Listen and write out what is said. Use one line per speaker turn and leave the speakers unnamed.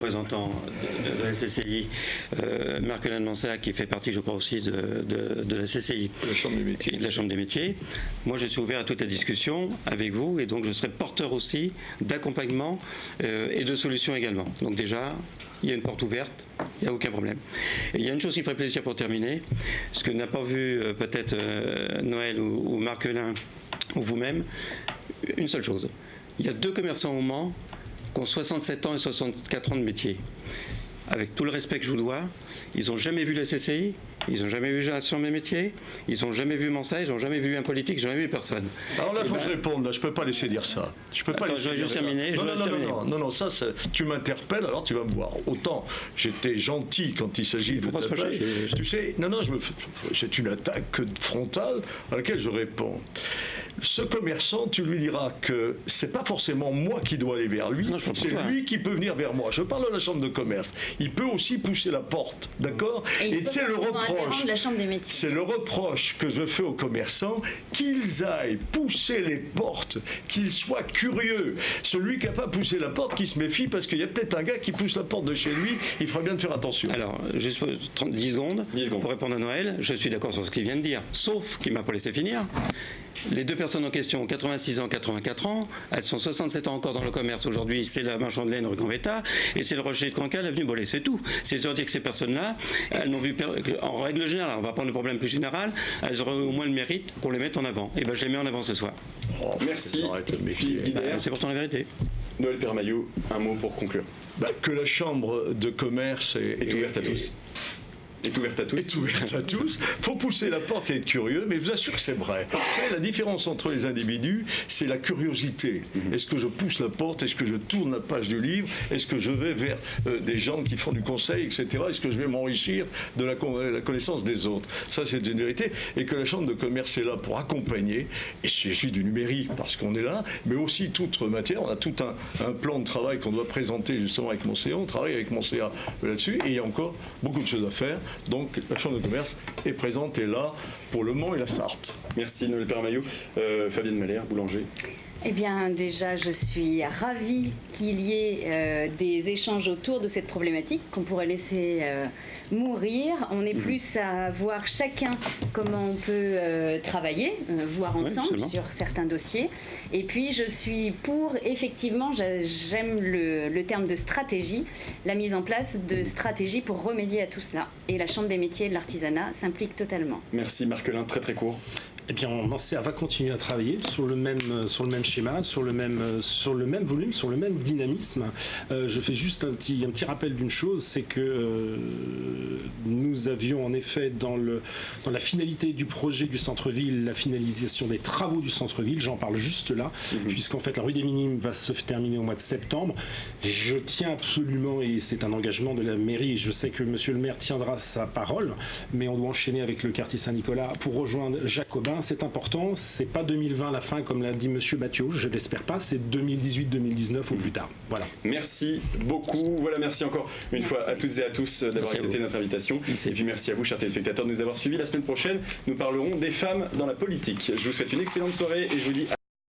Représentant de la CCI, Marc-Hélène Mansart, qui fait partie, je crois, aussi de la CCI,
la Chambre des métiers.
De la Chambre des métiers. Moi, je suis ouvert à toute la discussion avec vous, et donc je serai porteur aussi d'accompagnement et de solutions également. Donc déjà, il y a une porte ouverte, il n'y a aucun problème. Et il y a une chose qui ferait plaisir pour terminer, ce que n'a pas vu peut-être Noël ou Marc-Hélène ou vous-même, une seule chose. Il y a 2 commerçants au Mans qui ont 67 ans et 64 ans de métier. Avec tout le respect que je vous dois, ils n'ont jamais vu la CCI, ils n'ont jamais vu la Chambre des métiers, ils n'ont jamais vu Mansart, ils n'ont jamais vu un politique, ils n'ont jamais vu personne.
Alors là, il faut que je réponde, là, je ne peux pas laisser dire ça. Je peux pas
Attends, je vais juste terminer.
Non, ça, tu m'interpelles, alors tu vas me voir. Autant j'étais gentil quand il s'agit de tapage. Tu sais, c'est une attaque frontale à laquelle je réponds. Ce commerçant, tu lui diras que c'est pas forcément moi qui dois aller vers lui, c'est lui qui peut venir vers moi. Je parle de la Chambre de commerce. Il peut aussi pousser la porte, d'accord ? Et c'est le reproche. C'est le reproche que je fais aux commerçants, qu'ils aillent pousser les portes, qu'ils soient curieux. Celui qui n'a pas poussé la porte, qui se méfie parce qu'il y a peut-être un gars qui pousse la porte de chez lui, il fera bien de faire attention.
Alors, juste 10 secondes pour répondre à Noël, je suis d'accord sur ce qu'il vient de dire, sauf qu'il ne m'a pas laissé finir. Les 2 personnes en question ont 86 ans, 84 ans. Elles sont 67 ans encore dans le commerce. Aujourd'hui, c'est la marchande de laine rue Gambetta et c'est le Rocher de Cancale, avenue Bollé. C'est tout. C'est-à-dire que ces personnes-là, elles n'ont vu, en règle générale, on va prendre le problème plus général, elles auraient au moins le mérite qu'on les mette en avant. Et bien, je les mets en avant ce soir.
Merci, Philippe Guidère.
C'est pourtant la vérité.
Noël Permaillot, un mot pour conclure.
Que la Chambre de commerce
est ouverte à tous. Est ouverte à tous.
Est ouverte à tous. Il faut pousser la porte et être curieux, mais je vous assure que c'est vrai. Vous savez, la différence entre les individus, c'est la curiosité. Est-ce que je pousse la porte ? Est-ce que je tourne la page du livre ? Est-ce que je vais vers des gens qui font du conseil, etc. Est-ce que je vais m'enrichir de la connaissance des autres ? Ça, c'est une vérité. Et que la Chambre de commerce est là pour accompagner. Et il s'agit du numérique, parce qu'on est là, mais aussi toute matière. On a tout un plan de travail qu'on doit présenter justement avec Monséa. On travaille avec Monséa là-dessus. Et il y a encore beaucoup de choses à faire. Donc la Chambre de commerce est présente et là pour le Mans et la Sarthe.
Merci Noël Permaillot. Fabienne Malher, boulanger.
Eh bien, déjà, je suis ravie qu'il y ait des échanges autour de cette problématique qu'on pourrait laisser mourir. On est plus à voir chacun comment on peut travailler, voir ensemble sur certains dossiers. Et puis, je suis pour, effectivement, j'aime le terme de stratégie, la mise en place de stratégies pour remédier à tout cela. Et la Chambre des métiers et de l'artisanat s'implique totalement.
Merci Marc-Hélène, très très court.
Eh bien, Mansart va continuer à travailler sur le même schéma, sur le même volume, sur le même dynamisme. Je fais juste un petit rappel d'une chose, c'est que nous avions en effet dans la finalité du projet du centre-ville, la finalisation des travaux du centre-ville. J'en parle juste là, puisqu'en fait la rue des Minimes va se terminer au mois de septembre. Je tiens absolument, et c'est un engagement de la mairie, je sais que Monsieur le maire tiendra sa parole, mais on doit enchaîner avec le quartier Saint-Nicolas pour rejoindre Jacobin. C'est important, c'est pas 2020 la fin comme l'a dit Monsieur Battiot, je l'espère pas, c'est 2018-2019 ou plus tard. Voilà.
Merci beaucoup. Voilà, merci encore une fois à toutes et à tous d'avoir accepté notre invitation. Et puis merci à vous, chers téléspectateurs, de nous avoir suivis. La semaine prochaine, nous parlerons des femmes dans la politique. Je vous souhaite une excellente soirée et je vous dis